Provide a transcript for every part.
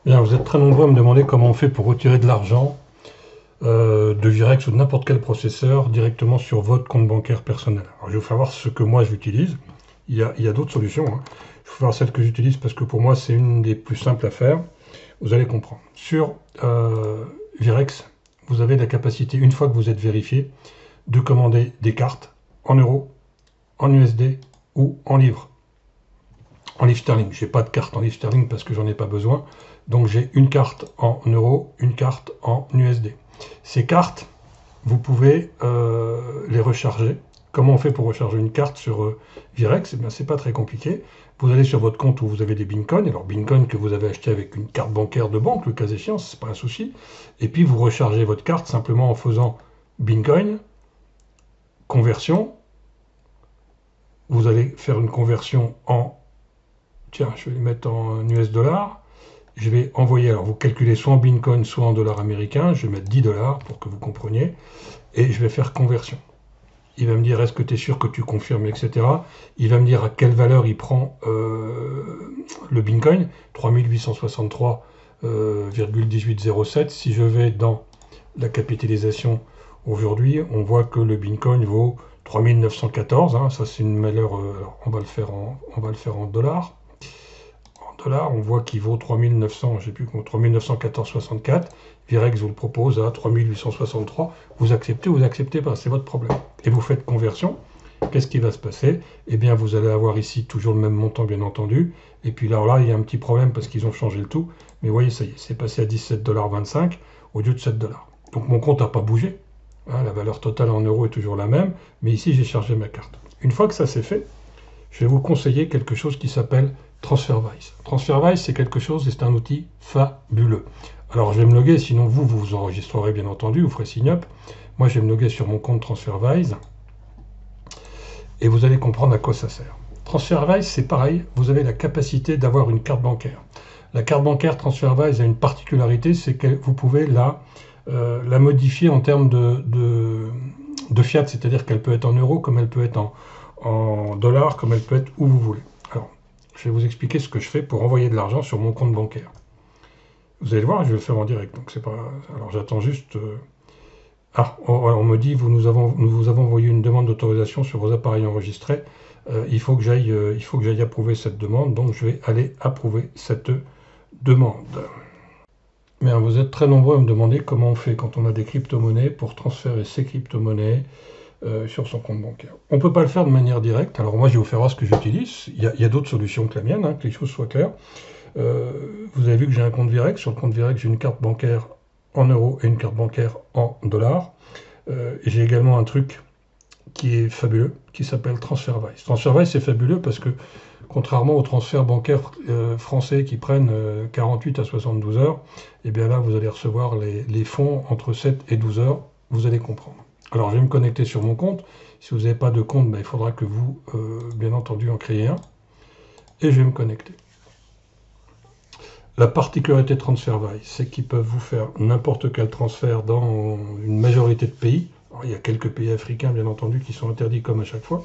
Bien, vous êtes très nombreux à me demander comment on fait pour retirer de l'argent de Virex ou de n'importe quel processeur directement sur votre compte bancaire personnel. Alors, je vais vous faire voir ce que moi j'utilise. Il y a d'autres solutions, hein. Je vais vous faire celle que j'utilise parce que pour moi c'est une des plus simples à faire. Vous allez comprendre. Sur Virex, vous avez la capacité, une fois que vous êtes vérifié, de commander des cartes en euros, en USD ou en livres. En livre sterling. Je n'ai pas de carte en livre sterling parce que j'en ai pas besoin. Donc j'ai une carte en euros, une carte en USD. Ces cartes, vous pouvez les recharger. Comment on fait pour recharger une carte sur Virex? Eh bien, c'est pas très compliqué. Vous allez sur votre compte où vous avez des Bitcoin, alors Bitcoin que vous avez acheté avec une carte bancaire de banque, le cas échéant, c'est pas un souci. Et puis vous rechargez votre carte simplement en faisant Bitcoin, conversion. Vous allez faire une conversion en, tiens, je vais le mettre en US dollars. Je vais envoyer, alors vous calculez soit en Bitcoin, soit en dollars américains. Je vais mettre 10 dollars pour que vous compreniez. Et je vais faire conversion. Il va me dire est-ce que tu es sûr que tu confirmes, etc. Il va me dire à quelle valeur il prend le Bitcoin, 3863,1807. Si je vais dans la capitalisation aujourd'hui, on voit que le Bitcoin vaut 3914. Hein, ça c'est une valeur, on va le faire en dollars. En dollars, on voit qu'il vaut 3900, je sais plus, 3914,64. Virex vous le propose à 3863. Vous acceptez pas, c'est votre problème. Et vous faites conversion. Qu'est-ce qui va se passer? Eh bien, vous allez avoir ici toujours le même montant, bien entendu. Et puis là, il y a un petit problème parce qu'ils ont changé le tout. Mais vous voyez, ça y est, c'est passé à 17,25 $ au lieu de 7 $. Donc mon compte n'a pas bougé. Hein, la valeur totale en euros est toujours la même. Mais ici, j'ai chargé ma carte. Une fois que ça c'est fait, je vais vous conseiller quelque chose qui s'appelle TransferWise. TransferWise, c'est quelque chose, c'est un outil fabuleux. Alors, je vais me loguer, sinon vous vous enregistrerez bien entendu, vous ferez sign up. Moi, je vais me loguer sur mon compte TransferWise et vous allez comprendre à quoi ça sert. TransferWise, c'est pareil, vous avez la capacité d'avoir une carte bancaire. La carte bancaire TransferWise a une particularité, c'est que vous pouvez la modifier en termes de fiat, c'est-à-dire qu'elle peut être en euros comme elle peut être en dollars, comme elle peut être où vous voulez. Alors, je vais vous expliquer ce que je fais pour envoyer de l'argent sur mon compte bancaire. Vous allez voir, je vais le faire en direct, donc c'est pas. Alors j'attends juste. Ah, on me dit nous vous avons envoyé une demande d'autorisation sur vos appareils enregistrés. Il faut que j'aille approuver cette demande, donc je vais aller approuver cette demande. Mais vous êtes très nombreux à me demander comment on fait quand on a des crypto-monnaies pour transférer ces crypto-monnaies sur son compte bancaire. On ne peut pas le faire de manière directe. Alors moi, je vais vous faire voir ce que j'utilise. Il y a d'autres solutions que la mienne, hein, que les choses soient claires. Vous avez vu que j'ai un compte Virex. Sur le compte Virex, j'ai une carte bancaire en euros et une carte bancaire en dollars. Et j'ai également un truc qui est fabuleux, qui s'appelle TransferWise. TransferWise, c'est fabuleux parce que, contrairement aux transferts bancaires français qui prennent 48 à 72 heures, et bien là, vous allez recevoir les fonds entre 7 et 12 heures. Vous allez comprendre. Alors, je vais me connecter sur mon compte. Si vous n'avez pas de compte, ben, il faudra que vous, bien entendu, en créez un. Et je vais me connecter. La particularité de TransferWise, c'est qu'ils peuvent vous faire n'importe quel transfert dans une majorité de pays. Alors, il y a quelques pays africains, bien entendu, qui sont interdits comme à chaque fois.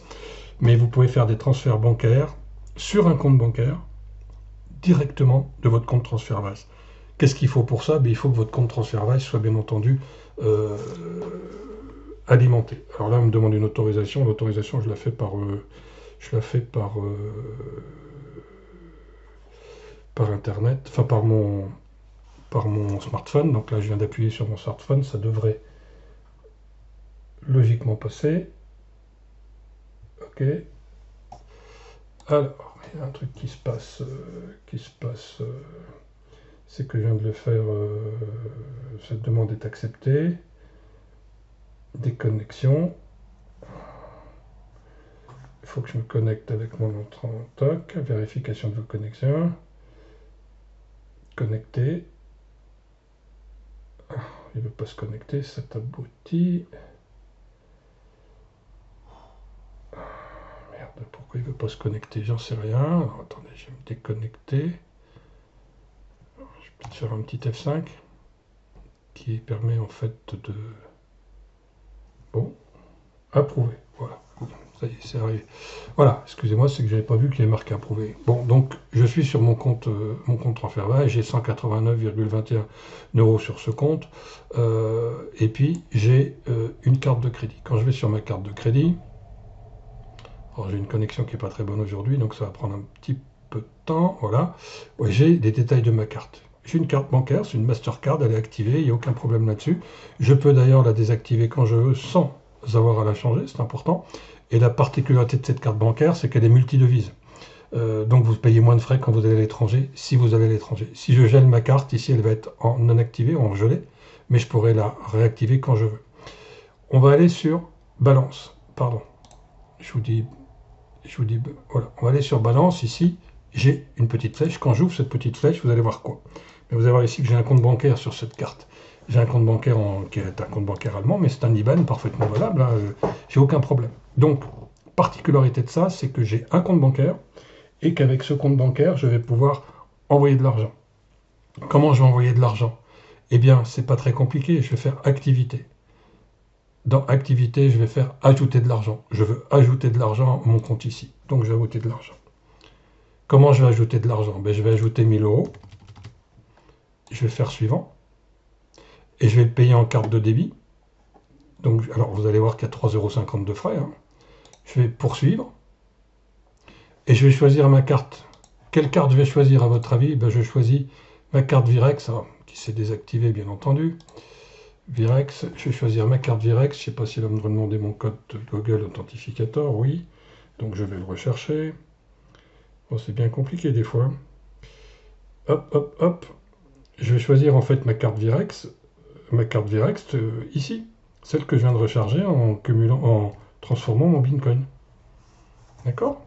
Mais vous pouvez faire des transferts bancaires sur un compte bancaire directement de votre compte TransferWise. Qu'est-ce qu'il faut pour ça? Il faut que votre compte TransferWise soit bien entendu alimenté. Alors là, on me demande une autorisation. L'autorisation, je la fais par internet, enfin par mon smartphone. Donc là, je viens d'appuyer sur mon smartphone, ça devrait logiquement passer. Ok. Alors, il y a un truc qui se passe, c'est que je viens de le faire. Cette demande est acceptée. Déconnexion. Il faut que je me connecte avec mon autre TOC. Vérification de vos connexions. Connecté. Il ne veut pas se connecter, c'est abouti. Merde, pourquoi il ne veut pas se connecter? J'en sais rien. Alors, attendez, je vais me déconnecter. Je vais peut-être faire un petit F5 qui permet en fait de... Bon, approuver. Voilà. ça y est, c'est arrivé. Voilà, excusez-moi, c'est que j'avais pas vu qu'il y avait marqué approuvé. Bon, donc je suis sur mon compte TransferWise, j'ai 189,21 € sur ce compte, et puis j'ai une carte de crédit. Quand je vais sur ma carte de crédit, alors j'ai une connexion qui n'est pas très bonne aujourd'hui, donc ça va prendre un petit peu de temps, voilà. Ouais, j'ai des détails de ma carte. J'ai une carte bancaire, c'est une Mastercard, elle est activée, il n'y a aucun problème là-dessus. Je peux d'ailleurs la désactiver quand je veux sans avoir à la changer, c'est important. Et la particularité de cette carte bancaire, c'est qu'elle est multidevise. Donc vous payez moins de frais quand vous allez à l'étranger, si vous allez à l'étranger. Si je gèle ma carte, ici elle va être en non activée, en gelée, mais je pourrai la réactiver quand je veux. On va aller sur balance, pardon. Je vous dis, voilà, on va aller sur balance, ici, j'ai une petite flèche. Quand j'ouvre cette petite flèche, vous allez voir quoi? Mais vous allez voir ici que j'ai un compte bancaire sur cette carte. J'ai un compte bancaire qui est un compte bancaire allemand, mais c'est un IBAN parfaitement valable, hein, j'ai aucun problème. Donc, particularité de ça, c'est que j'ai un compte bancaire et qu'avec ce compte bancaire, je vais pouvoir envoyer de l'argent. Comment je vais envoyer de l'argent? Eh bien, c'est pas très compliqué, je vais faire activité. Dans activité, je vais faire ajouter de l'argent. Je veux ajouter de l'argent à mon compte ici. Donc, je vais ajouter de l'argent. Comment je vais ajouter de l'argent? Je vais ajouter 1000 €. Je vais faire suivant. Et je vais le payer en carte de débit. Donc, alors, vous allez voir qu'il y a 3,50 € de frais. Hein. Je vais poursuivre. Et je vais choisir ma carte. Quelle carte je vais choisir à votre avis? Je choisis ma carte Virex, qui s'est désactivée bien entendu. Virex, je vais choisir ma carte Virex. Je ne sais pas s'il va me demander mon code Google Authentificator. Oui. Donc, je vais le rechercher. Bon, c'est bien compliqué des fois. Hop, hop, hop. Je vais choisir en fait ma carte Virex ici, celle que je viens de recharger en transformant mon Bitcoin. D'accord?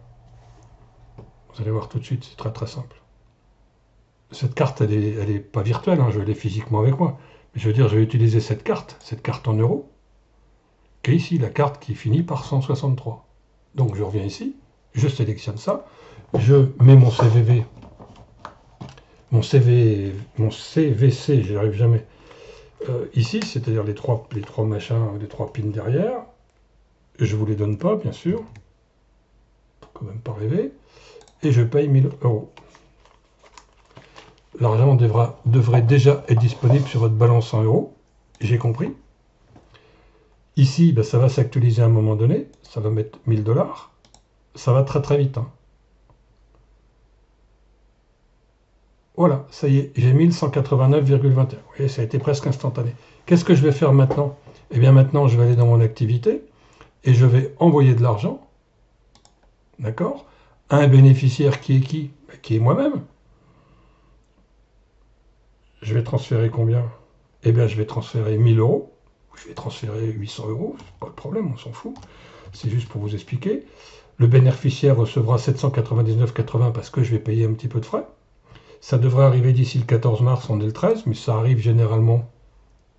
Vous allez voir tout de suite, c'est très très simple. Cette carte, elle est pas virtuelle, hein, je l'ai physiquement avec moi. Mais je veux dire, je vais utiliser cette carte en euros, qui est ici, la carte qui finit par 163. Donc je reviens ici, je sélectionne ça, je mets mon CVV, mon CVC, j'y arrive jamais, ici, c'est-à-dire les trois machins, les trois pins derrière. Je ne vous les donne pas, bien sûr. Faut quand même pas rêver. Et je paye 1000 €. L'argent devrait déjà être disponible sur votre balance en euros. J'ai compris. Ici, ça va s'actualiser à un moment donné. Ça va mettre 1000 $. Ça va très très vite. Hein. Voilà, ça y est, j'ai 1189,21. Vous voyez, ça a été presque instantané. Qu'est-ce que je vais faire maintenant? Eh bien maintenant, je vais aller dans mon activité et je vais envoyer de l'argent, d'accord, à un bénéficiaire qui est qui? Qui est moi-même. Je vais transférer combien? Eh bien, je vais transférer 1000 €. Je vais transférer 800 €. C'est pas le problème, on s'en fout. C'est juste pour vous expliquer. Le bénéficiaire recevra 799,80 parce que je vais payer un petit peu de frais. Ça devrait arriver d'ici le 14 mars, on est le 13, mais ça arrive généralement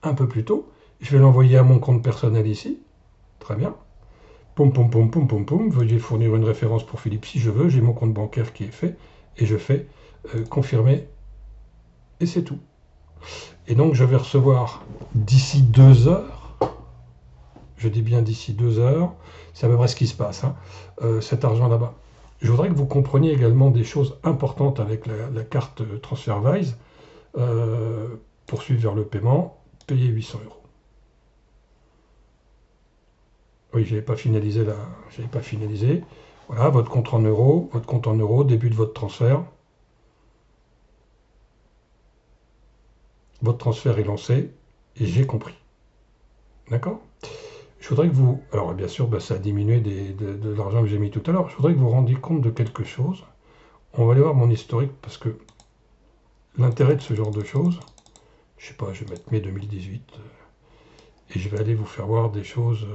un peu plus tôt. Je vais l'envoyer à mon compte personnel ici. Très bien. Poum, poum, poum, poum, poum, poum. Veuillez fournir une référence pour Philippe si je veux. J'ai mon compte bancaire qui est fait. Et je fais confirmer. Et c'est tout. Et donc, je vais recevoir d'ici 2 heures, je dis bien d'ici 2 heures, c'est à peu près ce qui se passe, hein, cet argent là-bas. Je voudrais que vous compreniez également des choses importantes avec la carte TransferWise. Poursuivre vers le paiement, payer 800 €. Oui, je n'avais pas finalisé là. Je n'avais pas finalisé. Voilà, votre compte en euros, début de votre transfert. Votre transfert est lancé et j'ai compris. D'accord? Je voudrais que vous... Alors bien sûr, ça a diminué de l'argent que j'ai mis tout à l'heure. Je voudrais que vous vous rendiez compte de quelque chose. On va aller voir mon historique parce que l'intérêt de ce genre de choses, je sais pas, je vais mettre mai 2018 et je vais aller vous faire voir des choses...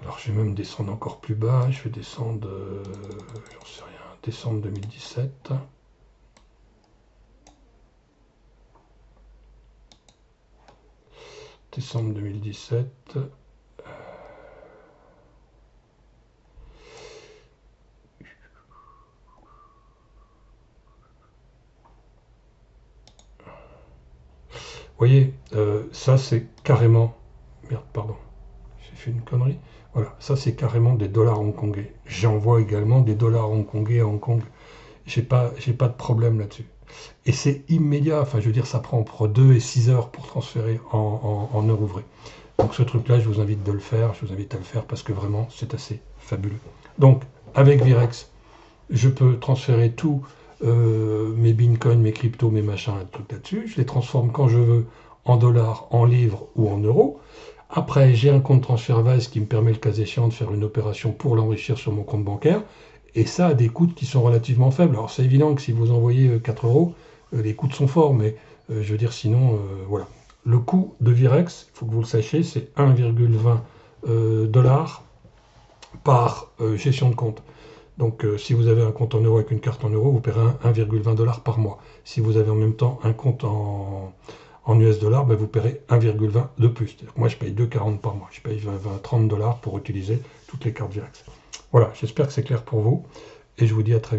Alors je vais même descendre encore plus bas. Je vais descendre... j'en sais rien. Décembre 2017. Décembre 2017. voyez, ça c'est carrément... Merde, pardon, j'ai fait une connerie. Voilà, ça c'est carrément des dollars hongkongais. J'envoie également des dollars hongkongais à Hong Kong. J'ai pas de problème là-dessus. Et c'est immédiat, enfin je veux dire, ça prend entre 2 et 6 heures pour transférer en heure ouvrée. Donc ce truc-là, je vous invite à le faire parce que vraiment, c'est assez fabuleux. Donc, avec Virex, je peux transférer tous mes bitcoins, mes cryptos, mes machins, tout là-dessus. Je les transforme quand je veux en dollars, en livres ou en euros. Après, j'ai un compte TransferWise qui me permet, le cas échéant, de faire une opération pour l'enrichir sur mon compte bancaire. Et ça a des coûts qui sont relativement faibles. Alors c'est évident que si vous envoyez 4 euros, les coûts sont forts, mais je veux dire, sinon, voilà. Le coût de Virex, il faut que vous le sachiez, c'est 1,20 dollars par gestion de compte. Donc si vous avez un compte en euros avec une carte en euros, vous paierez 1,20 dollars par mois. Si vous avez en même temps un compte en US dollars, ben vous paierez 1,20 de plus. Moi, je paye 2,40 par mois. Je paye 30 dollars pour utiliser toutes les cartes Virex. Voilà, j'espère que c'est clair pour vous. Et je vous dis à très vite.